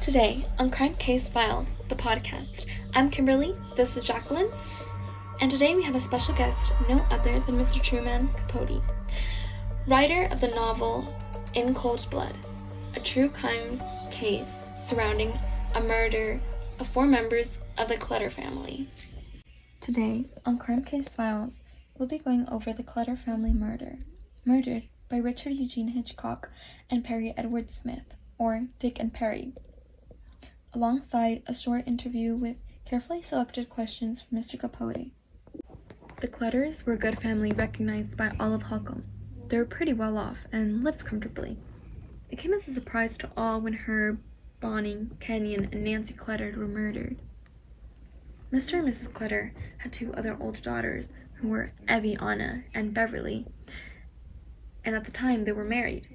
Today on Crime Case Files, the podcast, I'm Kimberly, this is Jacqueline, and today we have a special guest, no other than Mr. Truman Capote, writer of the novel In Cold Blood, a true crime case surrounding a murder of 4 members of the Clutter family. Today on Crime Case Files, we'll be going over the Clutter family murdered by Richard Eugene Hitchcock and Perry Edward Smith, or Dick and Perry, alongside a short interview with carefully selected questions from Mr. Capote. The Clutters were a good family recognized by all of Holcomb. They were pretty well off and lived comfortably. It came as a surprise to all when Herb, Bonnie, Kenyon, and Nancy Clutter were murdered. Mr. and Mrs. Clutter had 2 other older daughters who were Evie, Anna, and Beverly, and at the time they were married.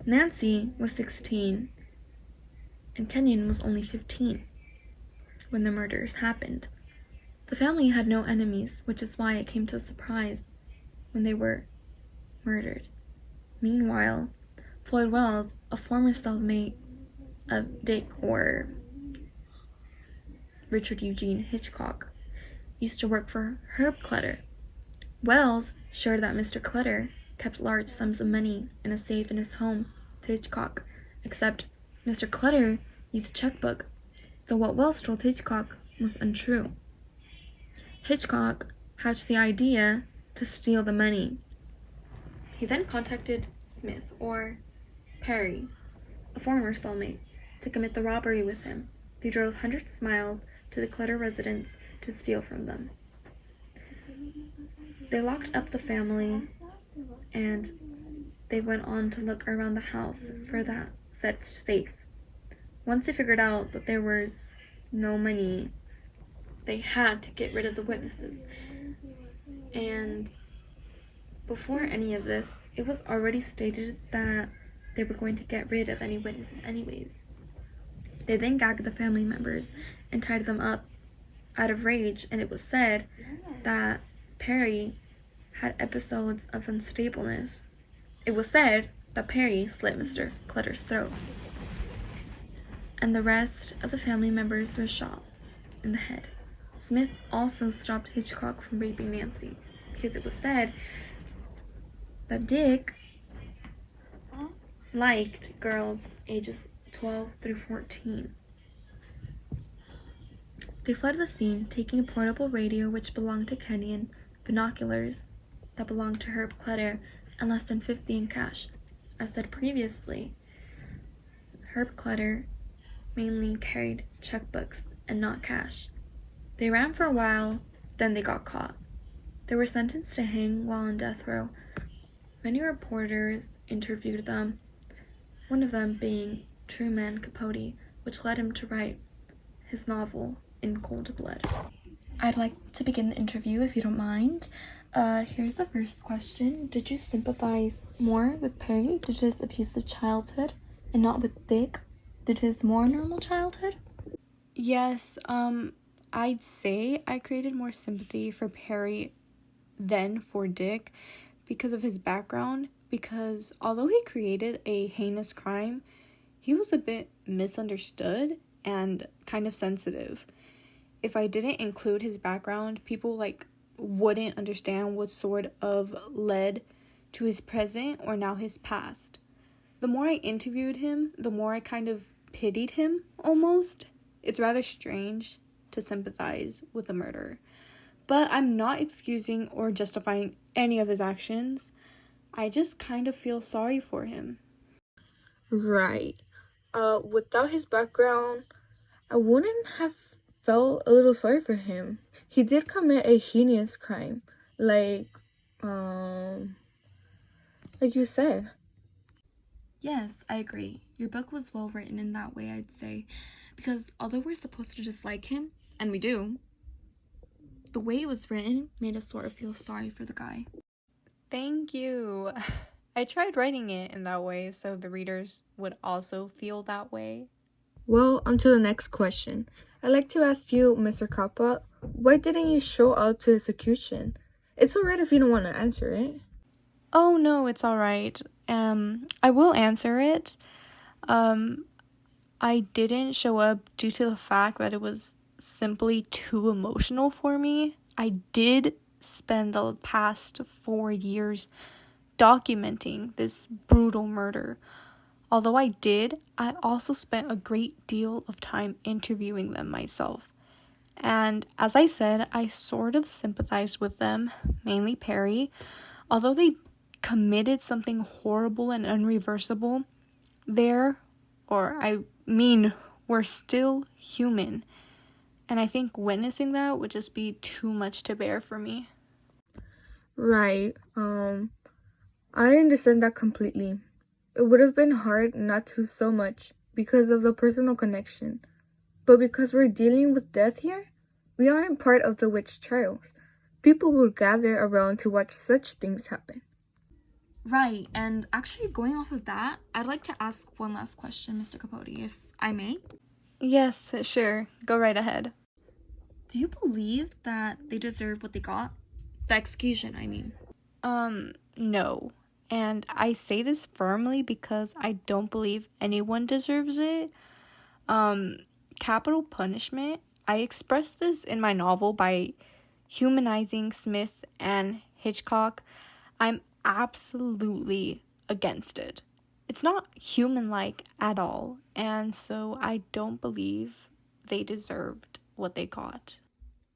Nancy was 16 and Kenyon was only 15 when the murders happened. The family had no enemies, which is why it came to a surprise when they were murdered. Meanwhile, Floyd Wells, a former cellmate of Dick or Richard Eugene Hitchcock, used to work for Herb Clutter. Wells shared that Mr. Clutter kept large sums of money in a safe in his home to Hitchcock, except Mr. Clutter used a checkbook, so what Wells told Hitchcock was untrue. Hitchcock hatched the idea to steal the money. He then contacted Smith, or Perry, a former cellmate, to commit the robbery with him. They drove hundreds of miles to the Clutter residence to steal from them. They locked up the family and they went on to look around the house for that said safe. Once they figured out that there was no money, they had to get rid of the witnesses. And before any of this, it was already stated that they were going to get rid of any witnesses anyways. They then gagged the family members and tied them up out of rage, and it was said that Perry had episodes of unstableness. It was said that Perry slit Mr. Clutter's throat, and the rest of the family members were shot in the head. Smith also stopped Hitchcock from raping Nancy, because it was said that Dick liked girls ages 12 through 14. They fled the scene, taking a portable radio which belonged to Kenyon, binoculars that belonged to Herb Clutter, and less than $50 in cash. As said previously, Herb Clutter mainly carried checkbooks and not cash. They ran for a while, then they got caught. They were sentenced to hang while on death row. Many reporters interviewed them, one of them being Truman Capote, which led him to write his novel, In Cold Blood. I'd like to begin the interview if you don't mind. Here's the first question. Did you sympathize more with Perry due to his abusive childhood and not with Dick due to his more normal childhood? Yes, I'd say I created more sympathy for Perry than for Dick because of his background, because although he created a heinous crime, he was a bit misunderstood and kind of sensitive. If I didn't include his background, people wouldn't understand what sort of led to his present or now his past. The more I interviewed him, the more I kind of pitied him almost. It's rather strange to sympathize with a murderer. But I'm not excusing or justifying any of his actions. I just kind of feel sorry for him. Right. Without his background, I wouldn't have felt a little sorry for him. He did commit a heinous crime, like you said. Yes, I agree. Your book was well written in that way, I'd say, because although we're supposed to dislike him, and we do, the way it was written made us sort of feel sorry for the guy. Thank you. I tried writing it in that way so the readers would also feel that way. Well, on to the next question. I'd like to ask you, Mr. Kappa, why didn't you show up to his execution? It's alright if you don't want to answer it. Oh, no, it's alright. I will answer it. I didn't show up due to the fact that it was simply too emotional for me. I did spend the past 4 years documenting this brutal murder. Although I did, I also spent a great deal of time interviewing them myself. And as I said, I sort of sympathized with them, mainly Perry. Although they committed something horrible and unreversible, we're still human. And I think witnessing that would just be too much to bear for me. Right. I understand that completely. It would have been hard not to so much because of the personal connection. But because we're dealing with death here, we aren't part of the witch trials. People will gather around to watch such things happen. Right, and actually going off of that, I'd like to ask one last question, Mr. Capote, if I may. Yes, sure. Go right ahead. Do you believe that they deserve what they got? The execution, I mean. No. And I say this firmly because I don't believe anyone deserves it. Capital punishment, I expressed this in my novel by humanizing Smith and Hitchcock. I'm absolutely against it. It's not human-like at all, and so I don't believe they deserved what they got.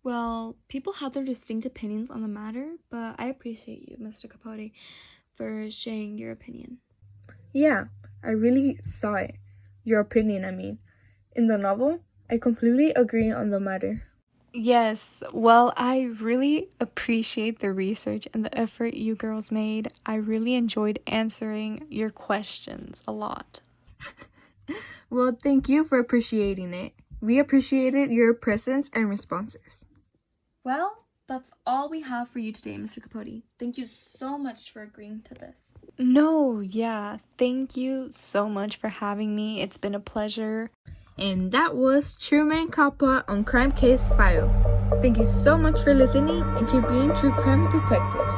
Well, people have their distinct opinions on the matter, but I appreciate you, Mr. Capote, for sharing your opinion. Yeah, I really saw it. Your opinion, I mean. In the novel, I completely agree on the matter. Yes, well, I really appreciate the research and the effort you girls made. I really enjoyed answering your questions a lot. Well, thank you for appreciating it. We appreciated your presence and responses. Well, that's all we have for you today, Mr. Capote. Thank you so much for agreeing to this. No, yeah, thank you so much for having me. It's been a pleasure. And that was Truman Capote on Crime Case Files. Thank you so much for listening and keep being true crime detectives.